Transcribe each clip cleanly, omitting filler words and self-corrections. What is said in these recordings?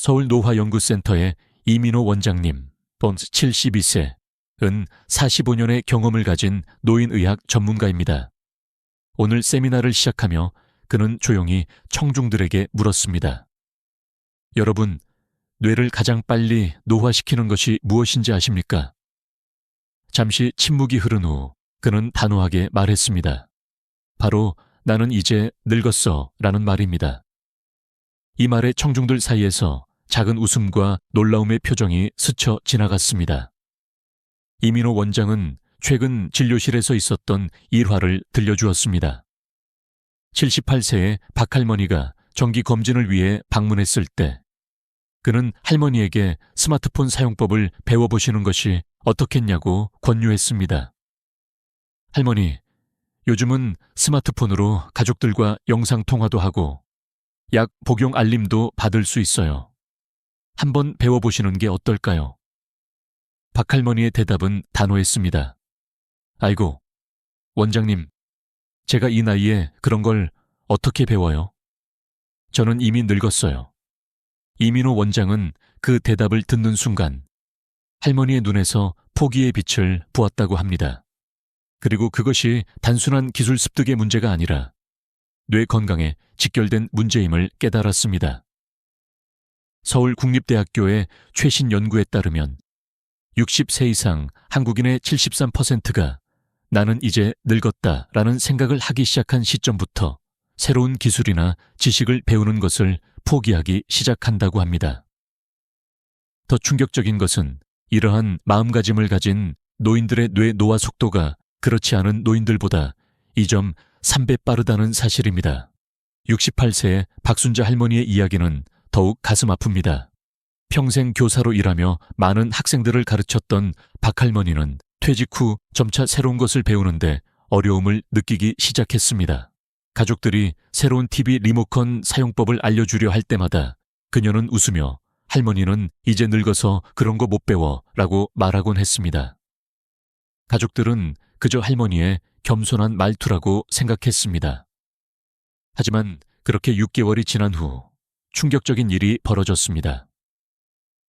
서울노화연구센터의 이민호 원장님, 본스 72세, 은 45년의 경험을 가진 노인의학 전문가입니다. 오늘 세미나를 시작하며 그는 조용히 청중들에게 물었습니다. 여러분, 뇌를 가장 빨리 노화시키는 것이 무엇인지 아십니까? 잠시 침묵이 흐른 후 그는 단호하게 말했습니다. 바로 나는 이제 늙었어 라는 말입니다. 이 말에 청중들 사이에서 작은 웃음과 놀라움의 표정이 스쳐 지나갔습니다. 이민호 원장은 최근 진료실에서 있었던 일화를 들려주었습니다. 78세의 박할머니가 정기 검진을 위해 방문했을 때 그는 할머니에게 스마트폰 사용법을 배워보시는 것이 어떻겠냐고 권유했습니다. 할머니, 요즘은 스마트폰으로 가족들과 영상통화도 하고 약 복용 알림도 받을 수 있어요. 한번 배워보시는 게 어떨까요? 박할머니의 대답은 단호했습니다. 아이고, 원장님, 제가 이 나이에 그런 걸 어떻게 배워요? 저는 이미 늙었어요. 이민호 원장은 그 대답을 듣는 순간 할머니의 눈에서 포기의 빛을 보았다고 합니다. 그리고 그것이 단순한 기술 습득의 문제가 아니라 뇌 건강에 직결된 문제임을 깨달았습니다. 서울국립대학교의 최신 연구에 따르면 60세 이상 한국인의 73%가 나는 이제 늙었다라는 생각을 하기 시작한 시점부터 새로운 기술이나 지식을 배우는 것을 포기하기 시작한다고 합니다. 더 충격적인 것은 이러한 마음가짐을 가진 노인들의 뇌 노화 속도가 그렇지 않은 노인들보다 2.3배 빠르다는 사실입니다. 68세의 박순자 할머니의 이야기는 더욱 가슴 아픕니다. 평생 교사로 일하며 많은 학생들을 가르쳤던 박할머니는 퇴직 후 점차 새로운 것을 배우는데 어려움을 느끼기 시작했습니다. 가족들이 새로운 TV 리모컨 사용법을 알려주려 할 때마다 그녀는 웃으며 할머니는 이제 늙어서 그런 거 못 배워 라고 말하곤 했습니다. 가족들은 그저 할머니의 겸손한 말투라고 생각했습니다. 하지만 그렇게 6개월이 지난 후 충격적인 일이 벌어졌습니다.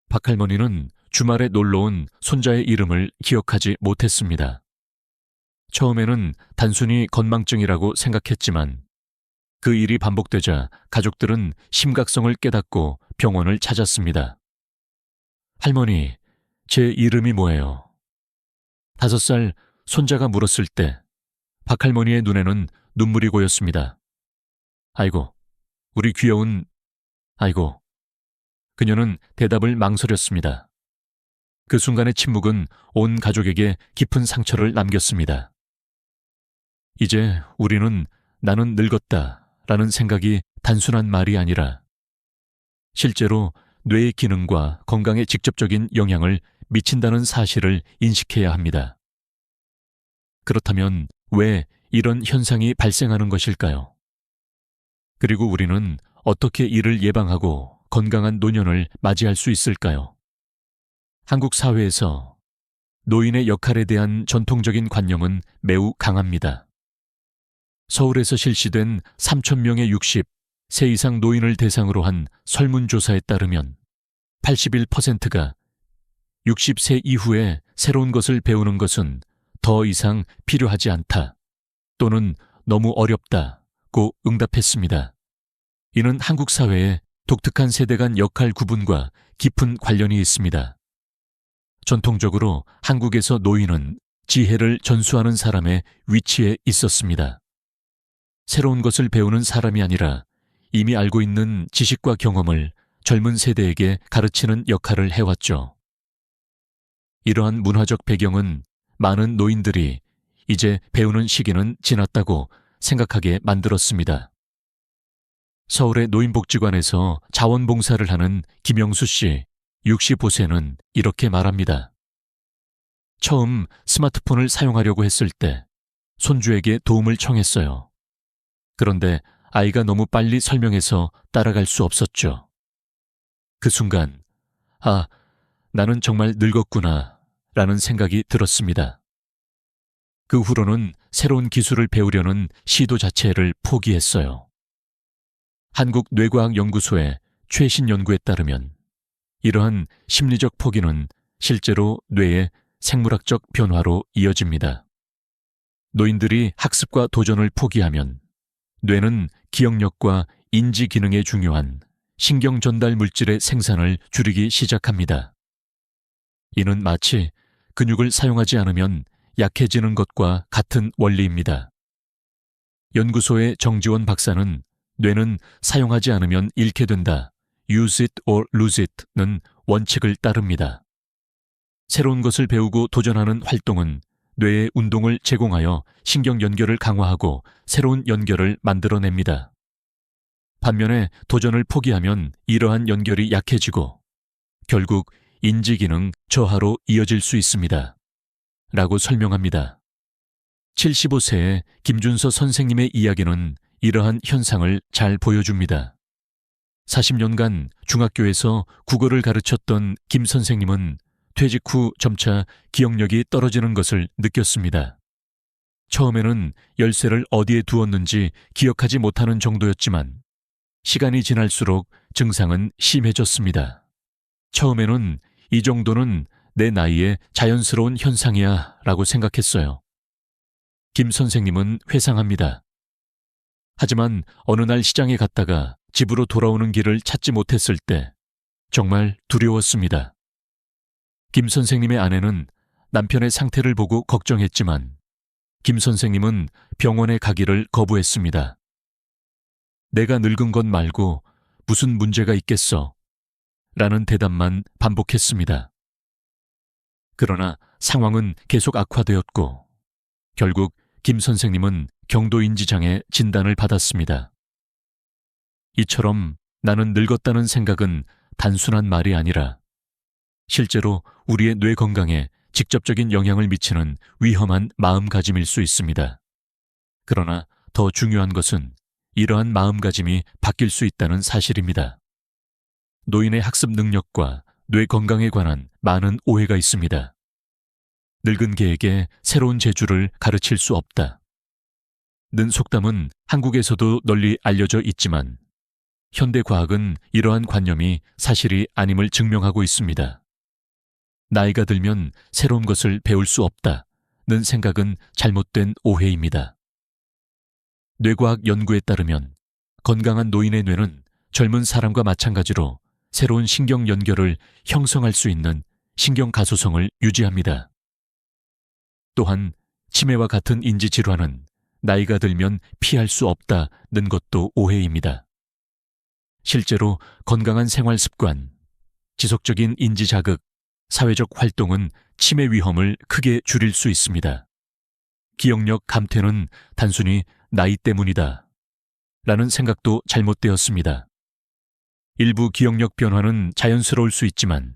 박할머니는 주말에 놀러온 손자의 이름을 기억하지 못했습니다. 처음에는 단순히 건망증이라고 생각했지만 그 일이 반복되자 가족들은 심각성을 깨닫고 병원을 찾았습니다. 할머니, 제 이름이 뭐예요? 5살 손자가 물었을 때 박할머니의 눈에는 눈물이 고였습니다. 아이고, 우리 귀여운... 아이고. 그녀는 대답을 망설였습니다. 그 순간의 침묵은 온 가족에게 깊은 상처를 남겼습니다. 이제 우리는 나는 늙었다 라는 생각이 단순한 말이 아니라 실제로 뇌의 기능과 건강에 직접적인 영향을 미친다는 사실을 인식해야 합니다. 그렇다면 왜 이런 현상이 발생하는 것일까요? 그리고 우리는 어떻게 이를 예방하고 건강한 노년을 맞이할 수 있을까요? 한국 사회에서 노인의 역할에 대한 전통적인 관념은 매우 강합니다. 서울에서 실시된 3,000명의 60세 이상 노인을 대상으로 한 설문조사에 따르면 81%가 60세 이후에 새로운 것을 배우는 것은 더 이상 필요하지 않다 또는 너무 어렵다고 응답했습니다. 이는 한국 사회의 독특한 세대 간 역할 구분과 깊은 관련이 있습니다. 전통적으로 한국에서 노인은 지혜를 전수하는 사람의 위치에 있었습니다. 새로운 것을 배우는 사람이 아니라 이미 알고 있는 지식과 경험을 젊은 세대에게 가르치는 역할을 해왔죠. 이러한 문화적 배경은 많은 노인들이 이제 배우는 시기는 지났다고 생각하게 만들었습니다. 서울의 노인복지관에서 자원봉사를 하는 김영수 씨 65세는 이렇게 말합니다. 처음 스마트폰을 사용하려고 했을 때 손주에게 도움을 청했어요. 그런데 아이가 너무 빨리 설명해서 따라갈 수 없었죠. 그 순간, 아, 나는 정말 늙었구나 라는 생각이 들었습니다. 그 후로는 새로운 기술을 배우려는 시도 자체를 포기했어요. 한국뇌과학연구소의 최신 연구에 따르면 이러한 심리적 포기는 실제로 뇌의 생물학적 변화로 이어집니다. 노인들이 학습과 도전을 포기하면 뇌는 기억력과 인지 기능에 중요한 신경 전달 물질의 생산을 줄이기 시작합니다. 이는 마치 근육을 사용하지 않으면 약해지는 것과 같은 원리입니다. 연구소의 정지원 박사는 뇌는 사용하지 않으면 잃게 된다, use it or lose it는 원칙을 따릅니다. 새로운 것을 배우고 도전하는 활동은 뇌에 운동을 제공하여 신경 연결을 강화하고 새로운 연결을 만들어냅니다. 반면에 도전을 포기하면 이러한 연결이 약해지고 결국 인지기능 저하로 이어질 수 있습니다. 라고 설명합니다. 75세의 김준서 선생님의 이야기는 이러한 현상을 잘 보여줍니다. 40년간 중학교에서 국어를 가르쳤던 김 선생님은 퇴직 후 점차 기억력이 떨어지는 것을 느꼈습니다. 처음에는 열쇠를 어디에 두었는지 기억하지 못하는 정도였지만 시간이 지날수록 증상은 심해졌습니다. 처음에는 이 정도는 내 나이에 자연스러운 현상이야 라고 생각했어요. 김 선생님은 회상합니다. 하지만 어느 날 시장에 갔다가 집으로 돌아오는 길을 찾지 못했을 때 정말 두려웠습니다. 김 선생님의 아내는 남편의 상태를 보고 걱정했지만 김 선생님은 병원에 가기를 거부했습니다. 내가 늙은 것 말고 무슨 문제가 있겠어? 라는 대답만 반복했습니다. 그러나 상황은 계속 악화되었고 결국 김 선생님은 경도인지장애 진단을 받았습니다. 이처럼 나는 늙었다는 생각은 단순한 말이 아니라 실제로 우리의 뇌 건강에 직접적인 영향을 미치는 위험한 마음가짐일 수 있습니다. 그러나 더 중요한 것은 이러한 마음가짐이 바뀔 수 있다는 사실입니다. 노인의 학습 능력과 뇌 건강에 관한 많은 오해가 있습니다. 늙은 개에게 새로운 재주를 가르칠 수 없다. 는 속담은 한국에서도 널리 알려져 있지만 현대 과학은 이러한 관념이 사실이 아님을 증명하고 있습니다. 나이가 들면 새로운 것을 배울 수 없다는 생각은 잘못된 오해입니다. 뇌과학 연구에 따르면 건강한 노인의 뇌는 젊은 사람과 마찬가지로 새로운 신경 연결을 형성할 수 있는 신경 가소성을 유지합니다. 또한 치매와 같은 인지질환은 나이가 들면 피할 수 없다는 것도 오해입니다. 실제로 건강한 생활 습관, 지속적인 인지 자극, 사회적 활동은 치매 위험을 크게 줄일 수 있습니다. 기억력 감퇴는 단순히 나이 때문이다 라는 생각도 잘못되었습니다. 일부 기억력 변화는 자연스러울 수 있지만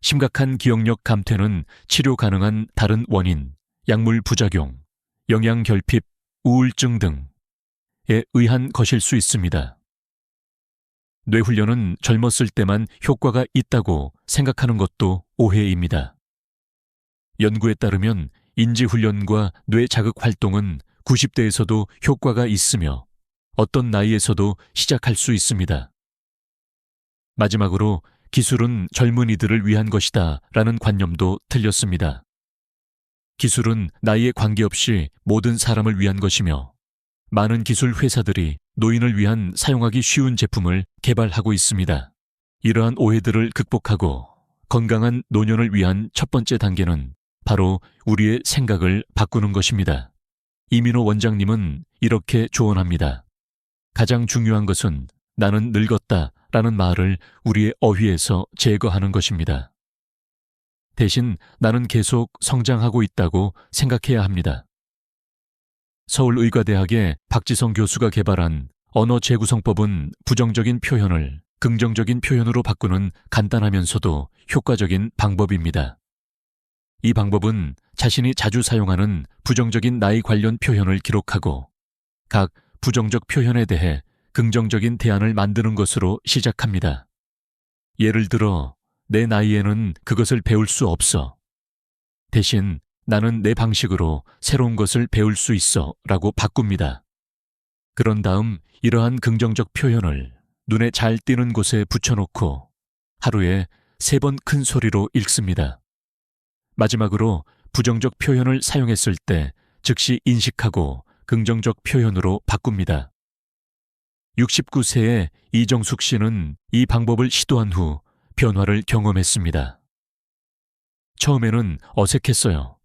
심각한 기억력 감퇴는 치료 가능한 다른 원인, 약물 부작용, 영양 결핍, 우울증 등에 의한 것일 수 있습니다. 뇌훈련은 젊었을 때만 효과가 있다고 생각하는 것도 오해입니다. 연구에 따르면 인지훈련과 뇌자극 활동은 90대에서도 효과가 있으며 어떤 나이에서도 시작할 수 있습니다. 마지막으로 기술은 젊은이들을 위한 것이다 라는 관념도 틀렸습니다. 기술은 나이에 관계없이 모든 사람을 위한 것이며 많은 기술 회사들이 노인을 위한 사용하기 쉬운 제품을 개발하고 있습니다. 이러한 오해들을 극복하고 건강한 노년을 위한 첫 번째 단계는 바로 우리의 생각을 바꾸는 것입니다. 이민호 원장님은 이렇게 조언합니다. 가장 중요한 것은 나는 늙었다 라는 말을 우리의 어휘에서 제거하는 것입니다. 대신 나는 계속 성장하고 있다고 생각해야 합니다. 서울의과대학의 박지성 교수가 개발한 언어 재구성법은 부정적인 표현을 긍정적인 표현으로 바꾸는 간단하면서도 효과적인 방법입니다. 이 방법은 자신이 자주 사용하는 부정적인 나이 관련 표현을 기록하고 각 부정적 표현에 대해 긍정적인 대안을 만드는 것으로 시작합니다. 예를 들어, 내 나이에는 그것을 배울 수 없어. 대신 나는 내 방식으로 새로운 것을 배울 수 있어 라고 바꿉니다. 그런 다음 이러한 긍정적 표현을 눈에 잘 띄는 곳에 붙여놓고 하루에 3번 큰 소리로 읽습니다. 마지막으로 부정적 표현을 사용했을 때 즉시 인식하고 긍정적 표현으로 바꿉니다. 69세의 이정숙 씨는 이 방법을 시도한 후 변화를 경험했습니다. 처음에는 어색했어요.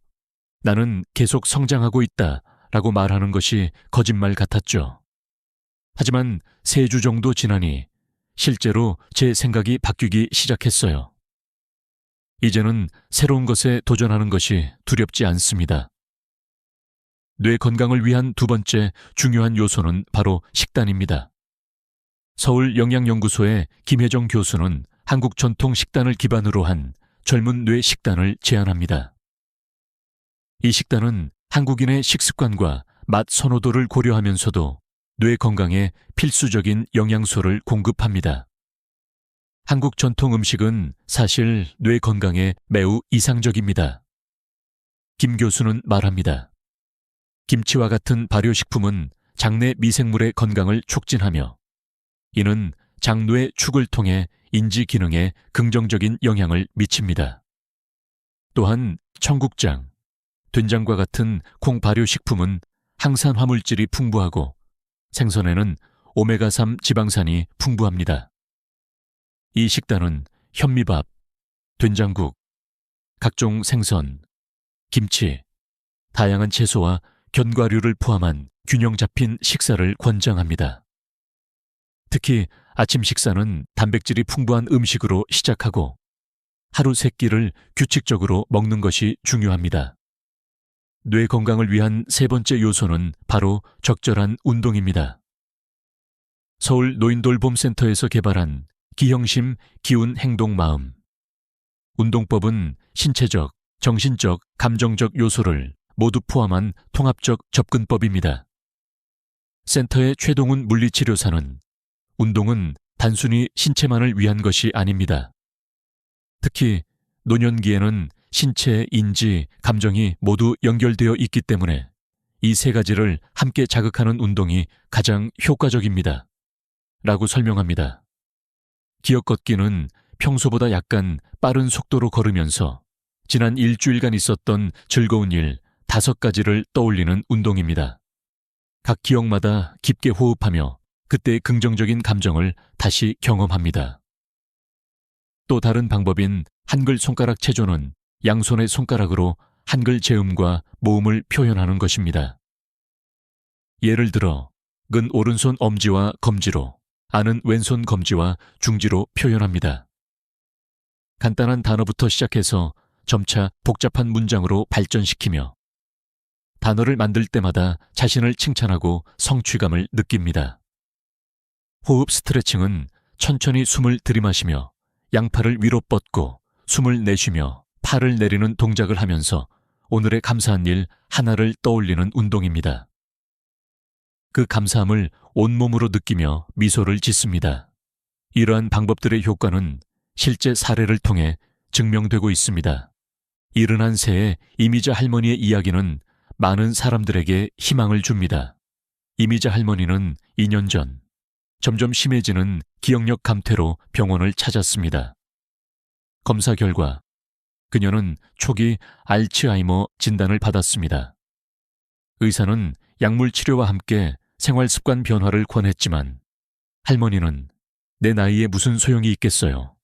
나는 계속 성장하고 있다 라고 말하는 것이 거짓말 같았죠. 하지만 3주 정도 지나니 실제로 제 생각이 바뀌기 시작했어요. 이제는 새로운 것에 도전하는 것이 두렵지 않습니다. 뇌 건강을 위한 두 번째 중요한 요소는 바로 식단입니다. 서울영양연구소의 김혜정 교수는 한국 전통 식단을 기반으로 한 젊은 뇌 식단을 제안합니다. 이 식단은 한국인의 식습관과 맛 선호도를 고려하면서도 뇌 건강에 필수적인 영양소를 공급합니다. 한국 전통 음식은 사실 뇌 건강에 매우 이상적입니다. 김 교수는 말합니다. 김치와 같은 발효식품은 장내 미생물의 건강을 촉진하며 이는 장뇌 축을 통해 인지 기능에 긍정적인 영향을 미칩니다. 또한 청국장, 된장과 같은 콩 발효식품은 항산 화물질이 풍부하고 생선에는 오메가3 지방산이 풍부합니다. 이 식단은 현미밥, 된장국, 각종 생선, 김치, 다양한 채소와 견과류를 포함한 균형 잡힌 식사를 권장합니다. 특히 아침 식사는 단백질이 풍부한 음식으로 시작하고 하루 3끼를 규칙적으로 먹는 것이 중요합니다. 뇌 건강을 위한 3번째 요소는 바로 적절한 운동입니다. 서울 노인돌봄센터에서 개발한 기형심 기운 행동 마음. 운동법은 신체적, 정신적, 감정적 요소를 모두 포함한 통합적 접근법입니다. 센터의 최동훈 물리치료사는 운동은 단순히 신체만을 위한 것이 아닙니다. 특히 노년기에는 신체, 인지, 감정이 모두 연결되어 있기 때문에 이 3가지를 함께 자극하는 운동이 가장 효과적입니다. 라고 설명합니다. 기억 걷기는 평소보다 약간 빠른 속도로 걸으면서 지난 일주일간 있었던 즐거운 일 5가지를 떠올리는 운동입니다. 각 기억마다 깊게 호흡하며 그때의 긍정적인 감정을 다시 경험합니다. 또 다른 방법인 한글 손가락 체조는 양손의 손가락으로 한글 재음과 모음을 표현하는 것입니다. 예를 들어 은 오른손 엄지와 검지로, 아는 왼손 검지와 중지로 표현합니다. 간단한 단어부터 시작해서 점차 복잡한 문장으로 발전시키며 단어를 만들 때마다 자신을 칭찬하고 성취감을 느낍니다. 호흡 스트레칭은 천천히 숨을 들이마시며 양팔을 위로 뻗고 숨을 내쉬며 팔을 내리는 동작을 하면서 오늘의 감사한 일 하나를 떠올리는 운동입니다. 그 감사함을 온몸으로 느끼며 미소를 짓습니다. 이러한 방법들의 효과는 실제 사례를 통해 증명되고 있습니다. 71세의 이미자 할머니의 이야기는 많은 사람들에게 희망을 줍니다. 이미자 할머니는 2년 전 점점 심해지는 기억력 감퇴로 병원을 찾았습니다. 검사 결과 그녀는 초기 알츠하이머 진단을 받았습니다. 의사는 약물 치료와 함께 생활 습관 변화를 권했지만 할머니는 내 나이에 무슨 소용이 있겠어요?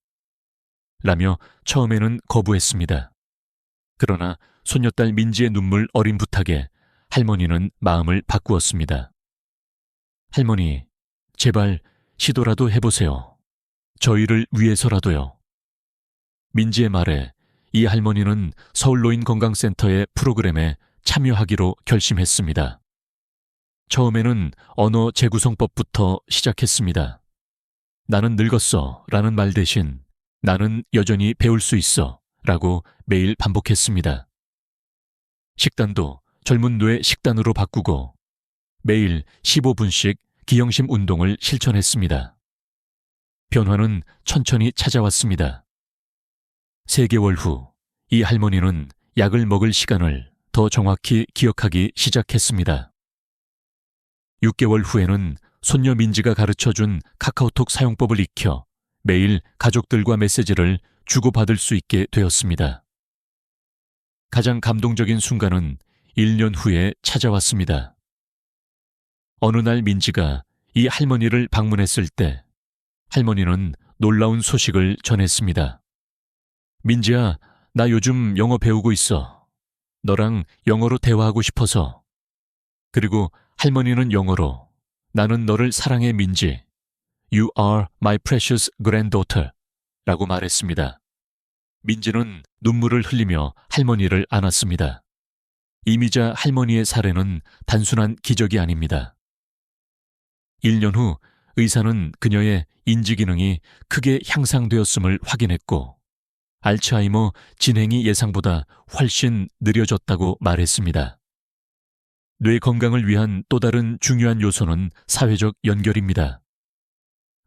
라며 처음에는 거부했습니다. 그러나 손녀딸 민지의 눈물 어린 부탁에 할머니는 마음을 바꾸었습니다. 할머니, 제발 시도라도 해보세요. 저희를 위해서라도요. 민지의 말에 이 할머니는 서울노인건강센터의 프로그램에 참여하기로 결심했습니다. 처음에는 언어 재구성법부터 시작했습니다. 나는 늙었어 라는 말 대신 나는 여전히 배울 수 있어 라고 매일 반복했습니다. 식단도 젊은 뇌 식단으로 바꾸고 매일 15분씩 기형심 운동을 실천했습니다. 변화는 천천히 찾아왔습니다. 3개월 후 이 할머니는 약을 먹을 시간을 더 정확히 기억하기 시작했습니다. 6개월 후에는 손녀 민지가 가르쳐준 카카오톡 사용법을 익혀 매일 가족들과 메시지를 주고받을 수 있게 되었습니다. 가장 감동적인 순간은 1년 후에 찾아왔습니다. 어느 날 민지가 이 할머니를 방문했을 때 할머니는 놀라운 소식을 전했습니다. 민지야, 나 요즘 영어 배우고 있어. 너랑 영어로 대화하고 싶어서. 그리고 할머니는 영어로 나는 너를 사랑해 민지. You are my precious granddaughter 라고 말했습니다. 민지는 눈물을 흘리며 할머니를 안았습니다. 이미자 할머니의 사례는 단순한 기적이 아닙니다. 1년 후 의사는 그녀의 인지 기능이 크게 향상되었음을 확인했고 알츠하이머 진행이 예상보다 훨씬 느려졌다고 말했습니다. 뇌 건강을 위한 또 다른 중요한 요소는 사회적 연결입니다.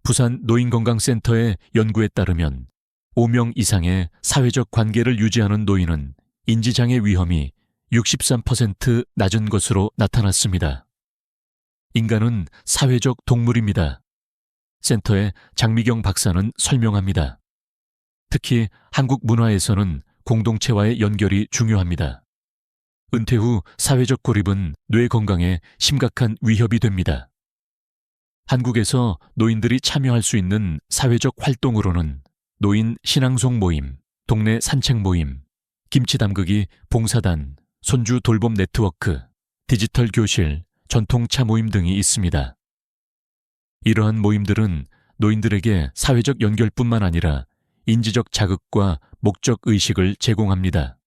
부산 노인건강센터의 연구에 따르면 5명 이상의 사회적 관계를 유지하는 노인은 인지장애 위험이 63% 낮은 것으로 나타났습니다. 인간은 사회적 동물입니다. 센터의 장미경 박사는 설명합니다. 특히 한국 문화에서는 공동체와의 연결이 중요합니다. 은퇴 후 사회적 고립은 뇌 건강에 심각한 위협이 됩니다. 한국에서 노인들이 참여할 수 있는 사회적 활동으로는 노인 신앙송 모임, 동네 산책 모임, 김치 담그기 봉사단, 손주 돌봄 네트워크, 디지털 교실, 전통차 모임 등이 있습니다. 이러한 모임들은 노인들에게 사회적 연결뿐만 아니라 인지적 자극과 목적 의식을 제공합니다.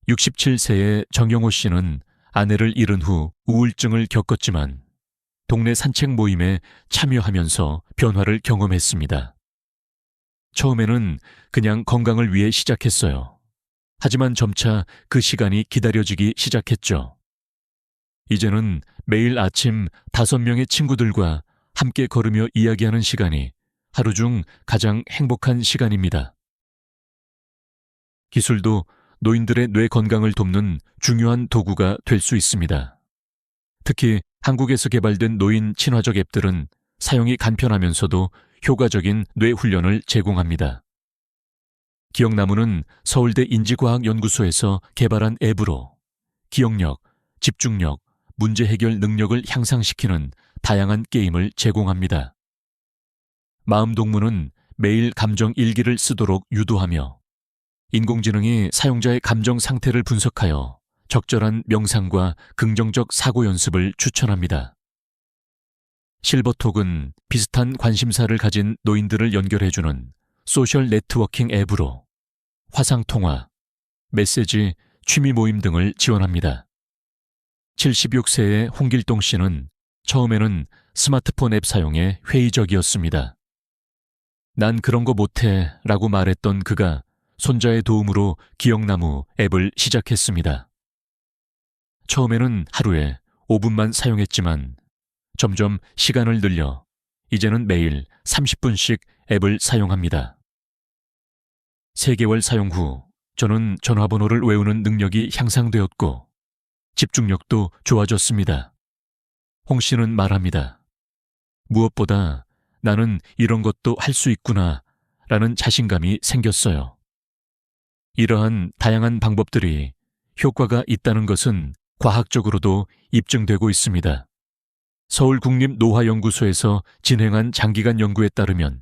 67세의 정영호 씨는 아내를 잃은 후 우울증을 겪었지만 동네 산책 모임에 참여하면서 변화를 경험했습니다. 처음에는 그냥 건강을 위해 시작했어요. 하지만 점차 그 시간이 기다려지기 시작했죠. 이제는 매일 아침 5명의 친구들과 함께 걸으며 이야기하는 시간이 하루 중 가장 행복한 시간입니다. 기술도 노인들의 뇌 건강을 돕는 중요한 도구가 될 수 있습니다. 특히 한국에서 개발된 노인 친화적 앱들은 사용이 간편하면서도 효과적인 뇌 훈련을 제공합니다. 기억나무는 서울대 인지과학연구소에서 개발한 앱으로 기억력, 집중력, 문제 해결 능력을 향상시키는 다양한 게임을 제공합니다. 마음동무는 매일 감정 일기를 쓰도록 유도하며 인공지능이 사용자의 감정 상태를 분석하여 적절한 명상과 긍정적 사고 연습을 추천합니다. 실버톡은 비슷한 관심사를 가진 노인들을 연결해주는 소셜 네트워킹 앱으로 화상통화, 메시지, 취미 모임 등을 지원합니다. 76세의 홍길동 씨는 처음에는 스마트폰 앱 사용에 회의적이었습니다. 난 그런 거 못해 라고 말했던 그가 손자의 도움으로 기억나무 앱을 시작했습니다. 처음에는 하루에 5분만 사용했지만 점점 시간을 늘려 이제는 매일 30분씩 앱을 사용합니다. 3개월 사용 후 저는 전화번호를 외우는 능력이 향상되었고 집중력도 좋아졌습니다. 홍 씨는 말합니다. 무엇보다 나는 이런 것도 할 수 있구나 라는 자신감이 생겼어요. 이러한 다양한 방법들이 효과가 있다는 것은 과학적으로도 입증되고 있습니다. 서울국립노화연구소에서 진행한 장기간 연구에 따르면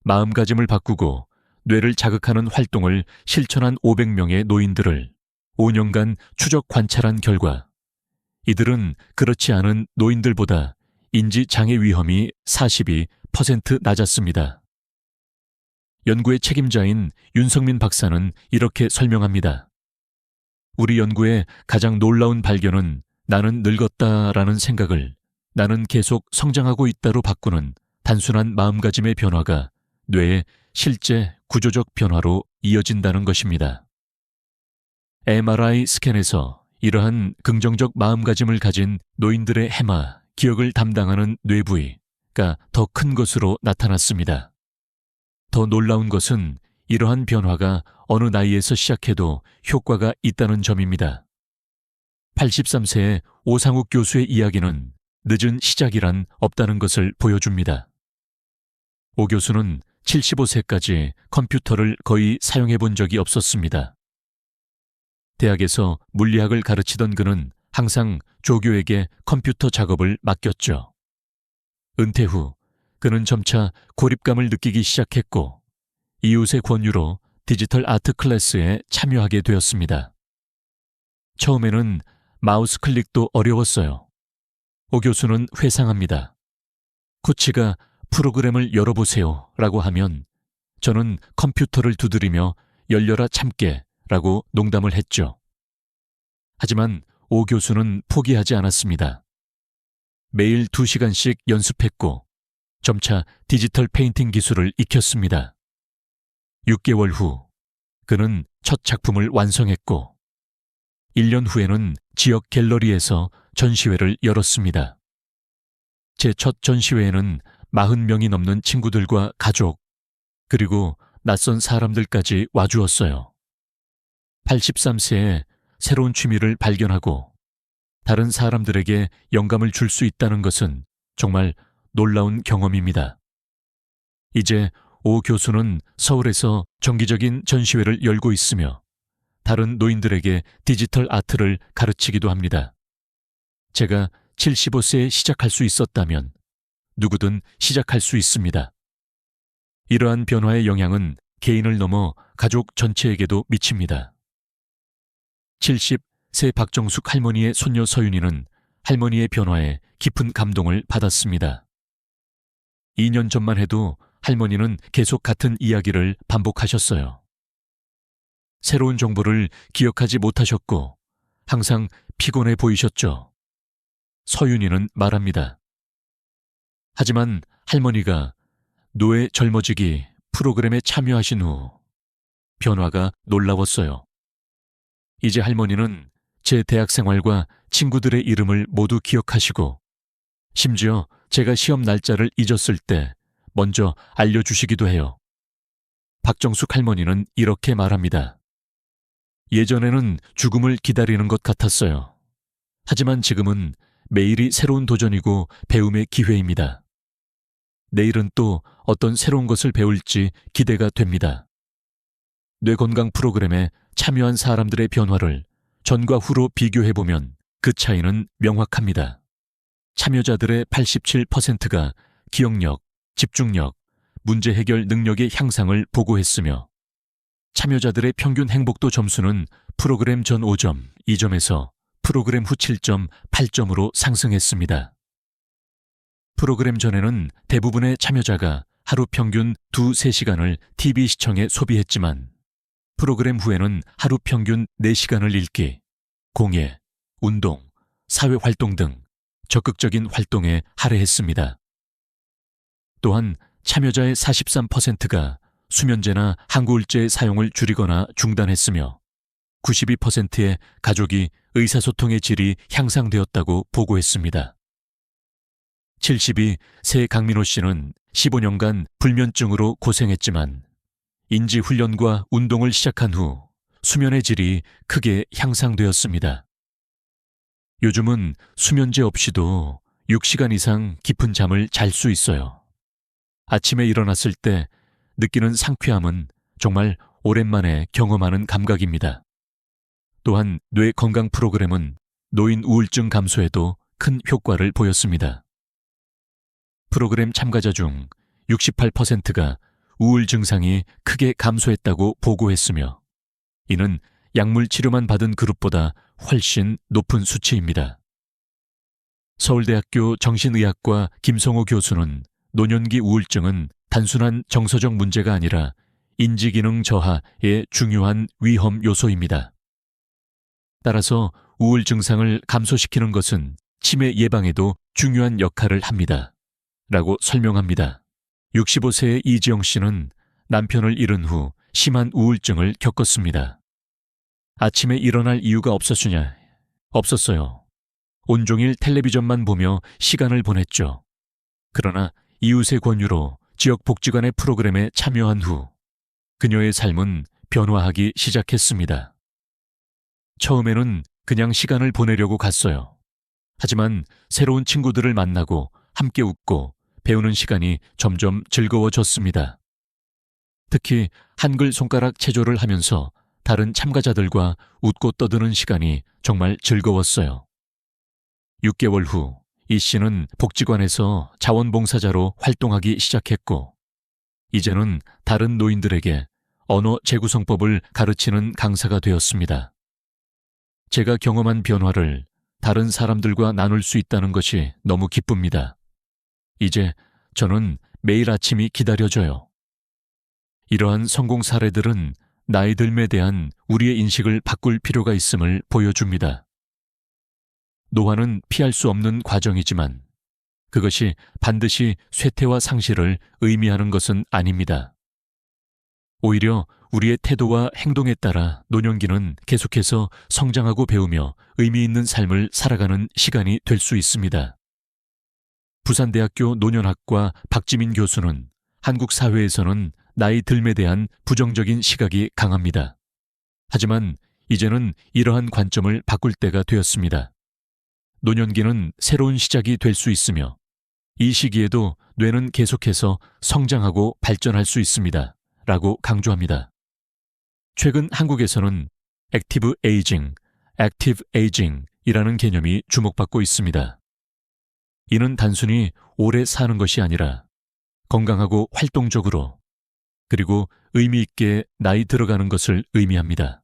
마음가짐을 바꾸고 뇌를 자극하는 활동을 실천한 500명의 노인들을 5년간 추적 관찰한 결과 이들은 그렇지 않은 노인들보다 인지장애 위험이 42% 낮았습니다. 연구의 책임자인 윤성민 박사는 이렇게 설명합니다. 우리 연구의 가장 놀라운 발견은 나는 늙었다라는 생각을 나는 계속 성장하고 있다로 바꾸는 단순한 마음가짐의 변화가 뇌의 실제 구조적 변화로 이어진다는 것입니다. MRI 스캔에서 이러한 긍정적 마음가짐을 가진 노인들의 해마, 기억을 담당하는 뇌 부위가 더 큰 것으로 나타났습니다. 더 놀라운 것은 이러한 변화가 어느 나이에서 시작해도 효과가 있다는 점입니다. 83세의 오상욱 교수의 이야기는 늦은 시작이란 없다는 것을 보여줍니다. 오 교수는 75세까지 컴퓨터를 거의 사용해 본 적이 없었습니다. 대학에서 물리학을 가르치던 그는 항상 조교에게 컴퓨터 작업을 맡겼죠. 은퇴 후 그는 점차 고립감을 느끼기 시작했고 이웃의 권유로 디지털 아트 클래스에 참여하게 되었습니다. 처음에는 마우스 클릭도 어려웠어요. 오 교수는 회상합니다. 코치가 프로그램을 열어보세요 라고 하면 저는 컴퓨터를 두드리며 열려라 참깨 라고 농담을 했죠. 하지만 오 교수는 포기하지 않았습니다. 매일 2시간씩 연습했고 점차 디지털 페인팅 기술을 익혔습니다. 6개월 후 그는 첫 작품을 완성했고 1년 후에는 지역 갤러리에서 전시회를 열었습니다. 제 첫 전시회에는 40명이 넘는 친구들과 가족, 그리고 낯선 사람들까지 와주었어요. 83세에 새로운 취미를 발견하고 다른 사람들에게 영감을 줄 수 있다는 것은 정말 놀라운 경험입니다. 이제 오 교수는 서울에서 정기적인 전시회를 열고 있으며 다른 노인들에게 디지털 아트를 가르치기도 합니다. 제가 75세에 시작할 수 있었다면 누구든 시작할 수 있습니다. 이러한 변화의 영향은 개인을 넘어 가족 전체에게도 미칩니다. 70세 박정숙 할머니의 손녀 서윤이는 할머니의 변화에 깊은 감동을 받았습니다. 2년 전만 해도 할머니는 계속 같은 이야기를 반복하셨어요. 새로운 정보를 기억하지 못하셨고 항상 피곤해 보이셨죠. 서윤이는 말합니다. 하지만 할머니가 노예 젊어지기 프로그램에 참여하신 후 변화가 놀라웠어요. 이제 할머니는 제 대학 생활과 친구들의 이름을 모두 기억하시고 심지어 제가 시험 날짜를 잊었을 때 먼저 알려주시기도 해요. 박정숙 할머니는 이렇게 말합니다. 예전에는 죽음을 기다리는 것 같았어요. 하지만 지금은 매일이 새로운 도전이고 배움의 기회입니다. 내일은 또 어떤 새로운 것을 배울지 기대가 됩니다. 뇌건강 프로그램에 참여한 사람들의 변화를 전과 후로 비교해보면 그 차이는 명확합니다. 참여자들의 87%가 기억력, 집중력, 문제 해결 능력의 향상을 보고했으며 참여자들의 평균 행복도 점수는 프로그램 전 5점, 2점에서 프로그램 후 7점, 8점으로 상승했습니다. 프로그램 전에는 대부분의 참여자가 하루 평균 2-3시간을 TV 시청에 소비했지만 프로그램 후에는 하루 평균 4시간을 읽기, 공예, 운동, 사회활동 등 적극적인 활동에 할애했습니다. 또한 참여자의 43%가 수면제나 항구울제의 사용을 줄이거나 중단했으며 92%의 가족이 의사소통의 질이 향상되었다고 보고했습니다. 72세 강민호 씨는 15년간 불면증으로 고생했지만 인지훈련과 운동을 시작한 후 수면의 질이 크게 향상되었습니다. 요즘은 수면제 없이도 6시간 이상 깊은 잠을 잘 수 있어요. 아침에 일어났을 때 느끼는 상쾌함은 정말 오랜만에 경험하는 감각입니다. 또한 뇌 건강 프로그램은 노인 우울증 감소에도 큰 효과를 보였습니다. 프로그램 참가자 중 68%가 우울 증상이 크게 감소했다고 보고했으며 이는 약물 치료만 받은 그룹보다 훨씬 높은 수치입니다. 서울대학교 정신의학과 김성호 교수는 노년기 우울증은 단순한 정서적 문제가 아니라 인지기능 저하의 중요한 위험 요소입니다. 따라서 우울 증상을 감소시키는 것은 치매 예방에도 중요한 역할을 합니다. 라고 설명합니다. 65세의 이지영 씨는 남편을 잃은 후 심한 우울증을 겪었습니다. 아침에 일어날 이유가 없었으냐? 없었어요. 온종일 텔레비전만 보며 시간을 보냈죠. 그러나 이웃의 권유로 지역복지관의 프로그램에 참여한 후 그녀의 삶은 변화하기 시작했습니다. 처음에는 그냥 시간을 보내려고 갔어요. 하지만 새로운 친구들을 만나고 함께 웃고 배우는 시간이 점점 즐거워졌습니다. 특히 한글 손가락 체조를 하면서 다른 참가자들과 웃고 떠드는 시간이 정말 즐거웠어요. 6개월 후 이 씨는 복지관에서 자원봉사자로 활동하기 시작했고, 이제는 다른 노인들에게 언어 재구성법을 가르치는 강사가 되었습니다. 제가 경험한 변화를 다른 사람들과 나눌 수 있다는 것이 너무 기쁩니다. 이제 저는 매일 아침이 기다려져요. 이러한 성공 사례들은 나이 들음에 대한 우리의 인식을 바꿀 필요가 있음을 보여줍니다. 노화는 피할 수 없는 과정이지만 그것이 반드시 쇠퇴와 상실을 의미하는 것은 아닙니다. 오히려 우리의 태도와 행동에 따라 노년기는 계속해서 성장하고 배우며 의미 있는 삶을 살아가는 시간이 될 수 있습니다. 부산대학교 노년학과 박지민 교수는 한국 사회에서는 나이 들음에 대한 부정적인 시각이 강합니다. 하지만 이제는 이러한 관점을 바꿀 때가 되었습니다. 노년기는 새로운 시작이 될 수 있으며 이 시기에도 뇌는 계속해서 성장하고 발전할 수 있습니다. 라고 강조합니다. 최근 한국에서는 액티브 에이징이라는 개념이 주목받고 있습니다. 이는 단순히 오래 사는 것이 아니라 건강하고 활동적으로 그리고 의미 있게 나이 들어가는 것을 의미합니다.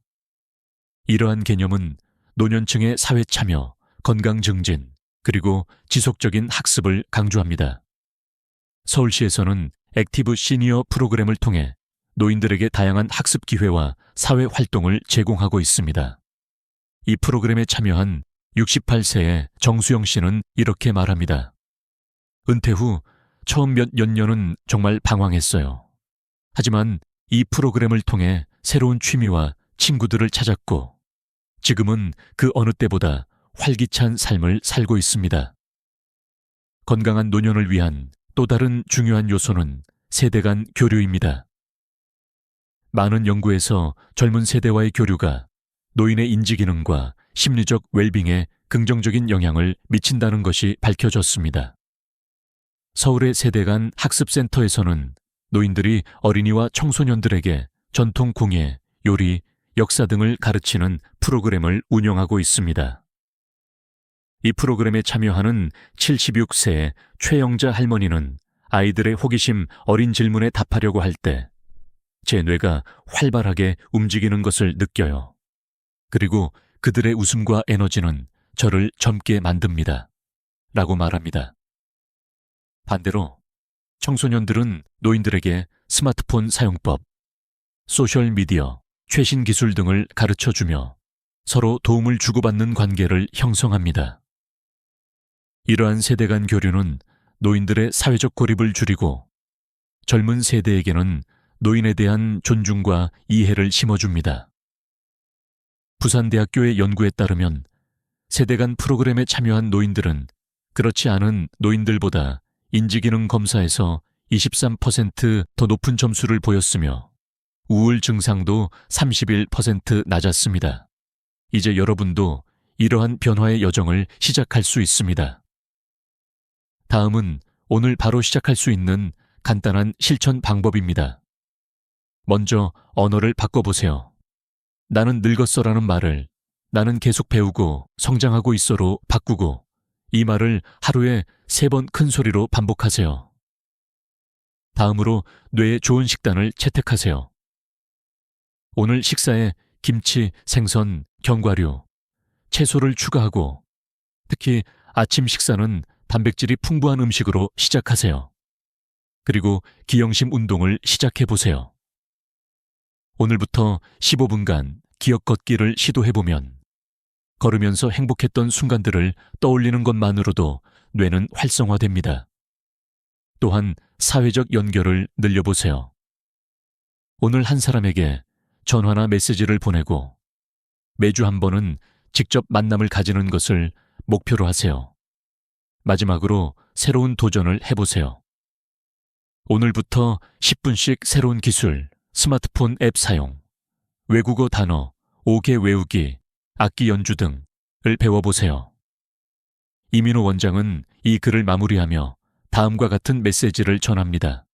이러한 개념은 노년층의 사회 참여, 건강 증진, 그리고 지속적인 학습을 강조합니다. 서울시에서는 액티브 시니어 프로그램을 통해 노인들에게 다양한 학습 기회와 사회 활동을 제공하고 있습니다. 이 프로그램에 참여한 68세의 정수영 씨는 이렇게 말합니다. 은퇴 후 처음 몇 년은 정말 방황했어요. 하지만 이 프로그램을 통해 새로운 취미와 친구들을 찾았고 지금은 그 어느 때보다 활기찬 삶을 살고 있습니다. 건강한 노년을 위한 또 다른 중요한 요소는 세대 간 교류입니다. 많은 연구에서 젊은 세대와의 교류가 노인의 인지기능과 심리적 웰빙에 긍정적인 영향을 미친다는 것이 밝혀졌습니다. 서울의 세대 간 학습센터에서는 노인들이 어린이와 청소년들에게 전통 공예, 요리, 역사 등을 가르치는 프로그램을 운영하고 있습니다. 이 프로그램에 참여하는 76세의 최영자 할머니는 아이들의 호기심 어린 질문에 답하려고 할 때 제 뇌가 활발하게 움직이는 것을 느껴요. 그리고 그들의 웃음과 에너지는 저를 젊게 만듭니다. 라고 말합니다. 반대로 청소년들은 노인들에게 스마트폰 사용법, 소셜미디어, 최신 기술 등을 가르쳐주며 서로 도움을 주고받는 관계를 형성합니다. 이러한 세대 간 교류는 노인들의 사회적 고립을 줄이고 젊은 세대에게는 노인에 대한 존중과 이해를 심어줍니다. 부산대학교의 연구에 따르면 세대 간 프로그램에 참여한 노인들은 그렇지 않은 노인들보다 인지기능 검사에서 23% 높은 점수를 보였으며 우울 증상도 31% 낮았습니다. 이제 여러분도 이러한 변화의 여정을 시작할 수 있습니다. 다음은 오늘 바로 시작할 수 있는 간단한 실천 방법입니다. 먼저 언어를 바꿔보세요. 나는 늙었어라는 말을 나는 계속 배우고 성장하고 있어로 바꾸고 이 말을 하루에 3번 큰 소리로 반복하세요. 다음으로 뇌에 좋은 식단을 채택하세요. 오늘 식사에 김치, 생선, 견과류, 채소를 추가하고 특히 아침 식사는 단백질이 풍부한 음식으로 시작하세요. 그리고 기영심 운동을 시작해보세요. 오늘부터 15분간 기억 걷기를 시도해보면 걸으면서 행복했던 순간들을 떠올리는 것만으로도 뇌는 활성화됩니다. 또한 사회적 연결을 늘려보세요. 오늘 한 사람에게 전화나 메시지를 보내고 매주 한 번은 직접 만남을 가지는 것을 목표로 하세요. 마지막으로 새로운 도전을 해보세요. 오늘부터 10분씩 새로운 기술, 스마트폰 앱 사용, 외국어 단어, 5개 외우기, 악기 연주 등을 배워보세요. 이민호 원장은 이 글을 마무리하며 다음과 같은 메시지를 전합니다.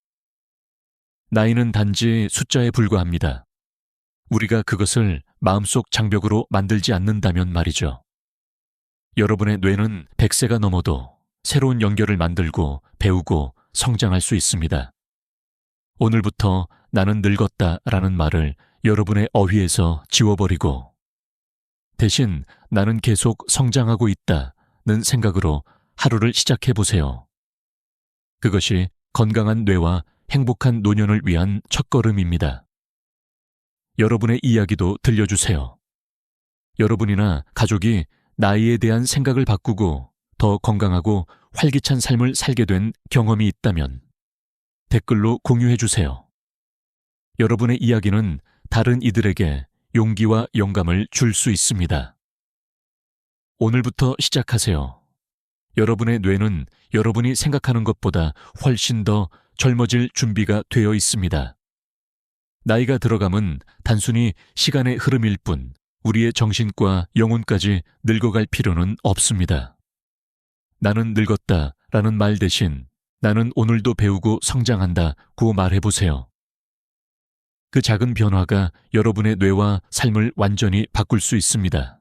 나이는 단지 숫자에 불과합니다. 우리가 그것을 마음속 장벽으로 만들지 않는다면 말이죠. 여러분의 뇌는 100세가 넘어도 새로운 연결을 만들고 배우고 성장할 수 있습니다. 오늘부터 나는 늙었다라는 말을 여러분의 어휘에서 지워버리고 대신 나는 계속 성장하고 있다는 생각으로 하루를 시작해 보세요. 그것이 건강한 뇌와 행복한 노년을 위한 첫걸음입니다. 여러분의 이야기도 들려주세요. 여러분이나 가족이 나이에 대한 생각을 바꾸고 더 건강하고 활기찬 삶을 살게 된 경험이 있다면 댓글로 공유해 주세요. 여러분의 이야기는 다른 이들에게 용기와 영감을 줄 수 있습니다. 오늘부터 시작하세요. 여러분의 뇌는 여러분이 생각하는 것보다 훨씬 더 젊어질 준비가 되어 있습니다. 나이가 들어감은 단순히 시간의 흐름일 뿐 우리의 정신과 영혼까지 늙어갈 필요는 없습니다. 나는 늙었다라는 말 대신 나는 오늘도 배우고 성장한다고 말해보세요. 그 작은 변화가 여러분의 뇌와 삶을 완전히 바꿀 수 있습니다.